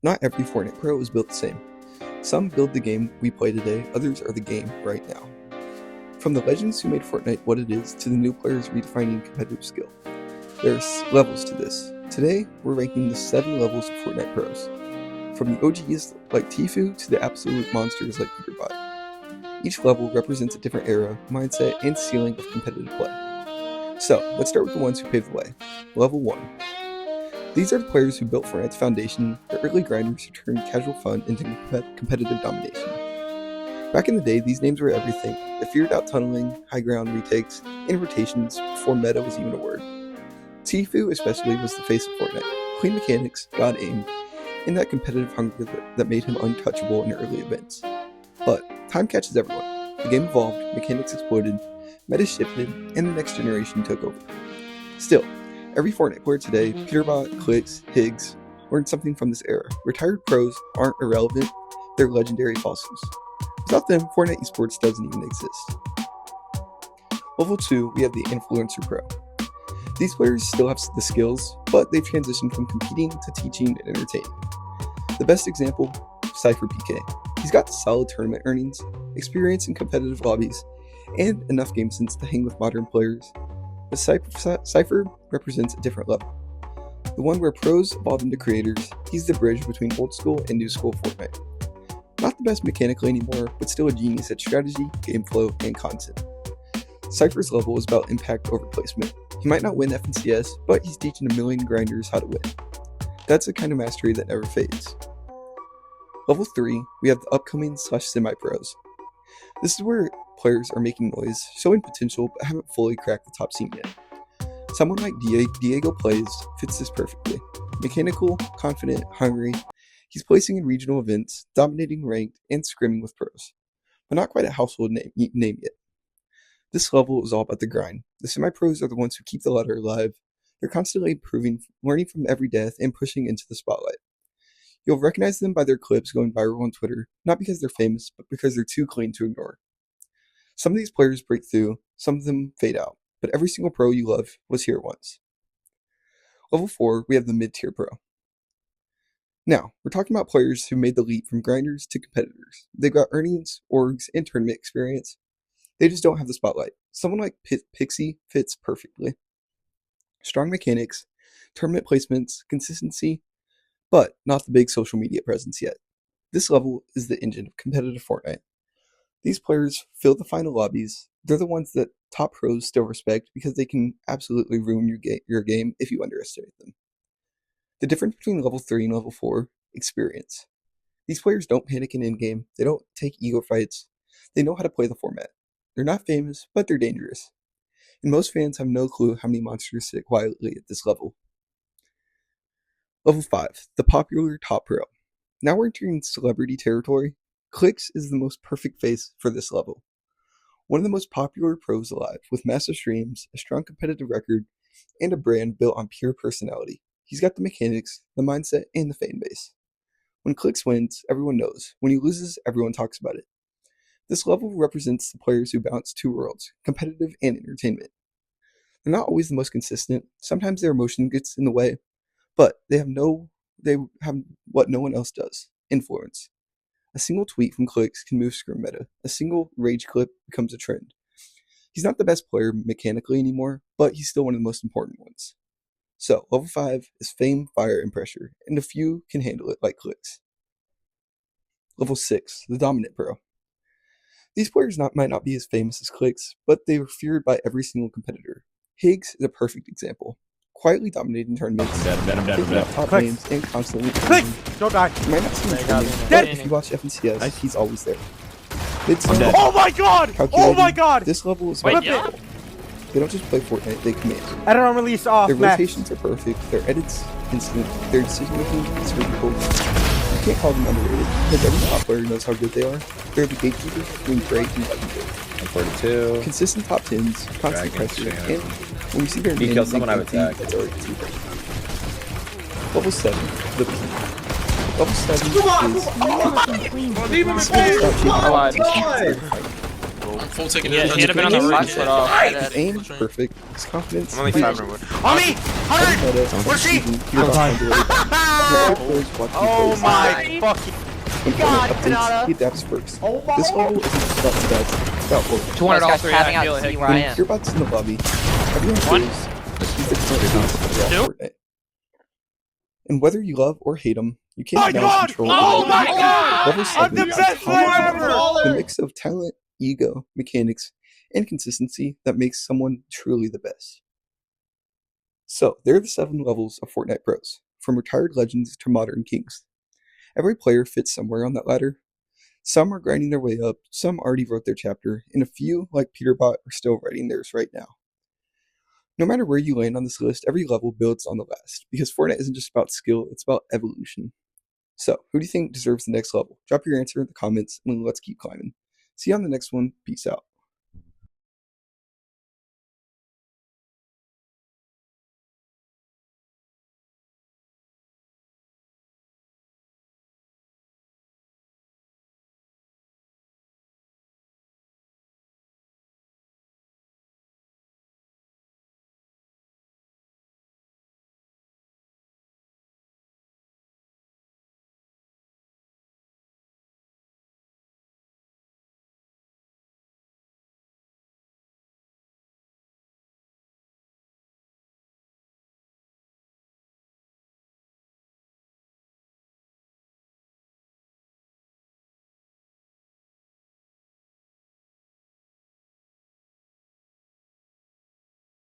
Not every Fortnite Pro is built the same. Some build the game we play today, others are the game right now. From the legends who made Fortnite what it is to the new players redefining competitive skill. There are levels to this. Today, we're ranking the 7 levels of Fortnite Pros. From the OGs like Tfue to the absolute monsters like Peterbot. Each level represents a different era, mindset, and ceiling of competitive play. So, let's start with the ones who paved the way. Level 1. These are the players who built Fortnite's foundation, the early grinders who turned casual fun into competitive domination. Back in the day, these names were everything. They figured out tunneling, high ground retakes, and rotations before meta was even a word. Tfue especially was the face of Fortnite. Clean mechanics, god aim, and that competitive hunger that made him untouchable in early events. But time catches everyone. The game evolved, mechanics exploded, meta shifted, and the next generation took over. Still, every Fortnite player today, Peterbot, Clicks, Higgs, learned something from this era. Retired pros aren't irrelevant, they're legendary fossils. Without them, Fortnite esports doesn't even exist. Level 2, we have the Influencer Pro. These players still have the skills, but they've transitioned from competing to teaching and entertaining. The best example, Cypher PK. He's got solid tournament earnings, experience in competitive lobbies, and enough game sense to hang with modern players. But Cypher represents a different level. The one where pros evolve into creators, he's the bridge between old school and new school Fortnite. Not the best mechanically anymore, but still a genius at strategy, game flow, and content. Cypher's level is about impact over placement. He might not win FNCS, but he's teaching a million grinders how to win. That's the kind of mastery that never fades. Level 3, we have the upcoming / semi-pros. This is where players are making noise, showing potential, but haven't fully cracked the top scene yet. Someone like Diego Plays fits this perfectly. Mechanical, confident, hungry, he's placing in regional events, dominating ranked, and scrimming with pros, but not quite a household name yet. This level is all about the grind. The semi-pros are the ones who keep the ladder alive. They're constantly improving, learning from every death, and pushing into the spotlight. You'll recognize them by their clips going viral on Twitter, not because they're famous, but because they're too clean to ignore. Some of these players break through, some of them fade out, but every single pro you love was here once. Level 4, we have the mid-tier pro. Now, we're talking about players who made the leap from grinders to competitors. They've got earnings, orgs, and tournament experience. They just don't have the spotlight. Someone like Pixie fits perfectly. Strong mechanics, tournament placements, consistency, but not the big social media presence yet. This level is the engine of competitive Fortnite. These players fill the final lobbies. They're the ones that top pros still respect because they can absolutely ruin your game if you underestimate them. The difference between level 3 and level 4, experience. These players don't panic in in-game, they don't take ego fights, they know how to play the format. They're not famous, but they're dangerous. And most fans have no clue how many monsters sit quietly at this level. Level 5, the popular top pro. Now we're entering celebrity territory. Clicks is the most perfect face for this level. One of the most popular pros alive, with massive streams, a strong competitive record, and a brand built on pure personality. He's got the mechanics, the mindset, and the fan base. When Clicks wins, everyone knows. When he loses, everyone talks about it. This level represents the players who balance two worlds, competitive and entertainment. They're not always the most consistent. Sometimes their emotion gets in the way, but they have what no one else does, influence. A single tweet from Clicks can move scrim meta. A single rage clip becomes a trend. He's not the best player mechanically anymore, but he's still one of the most important ones. So, level 5 is fame, fire, and pressure, and a few can handle it like Clicks. Level 6, the dominant pro. These players might not be as famous as Clicks, but they were feared by every single competitor. Higgs is a perfect example. Quietly dominating tournaments, taking out top games, and constantly Clicks! Don't die! You might not see him trending, but if you watch FNCS, he's always there. Oh my god! Oh my god! This level is Wait, yeah. They don't just play Fortnite, they command. I don't release off, Their Max. rotations are perfect, their edits instant, their decision making is really cool. You can't call them underrated, because every top player knows how good they are. They're the gatekeepers between great and legendary. 42. Consistent top 10s, constant pressure, and when you see their name, kill someone I would tag. It's already too late. Level 7, the Beam. Level 7 is... Leave him in bro. I'm full taking He it. had been on the His roof. Shut off. aim perfect. His confidence. I'm only great. 500 wood. On me! 100! Where's she? Oh my fucking When God, Fortnite updates, Panada. he adapts first. This level isn't just about stats, it's about focus. $200 Guys, for tapping yeah, out I to see see where I When am. Gearbox in the lobby, everyone One. feels he's the current of Two. Fortnite. And whether you love or hate him, you can't My deny God! control. Oh my God! Level I'm the 7 is best player confidence, ever! the mix of talent, ego, mechanics, and consistency that makes someone truly the best. So, there are the 7 levels of Fortnite pros, from retired legends to modern kings. Every player fits somewhere on that ladder. Some are grinding their way up, some already wrote their chapter, and a few, like Peterbot, are still writing theirs right now. No matter where you land on this list, every level builds on the last, because Fortnite isn't just about skill, it's about evolution. So, who do you think deserves the next level? Drop your answer in the comments, and let's keep climbing. See you on the next one. Peace out.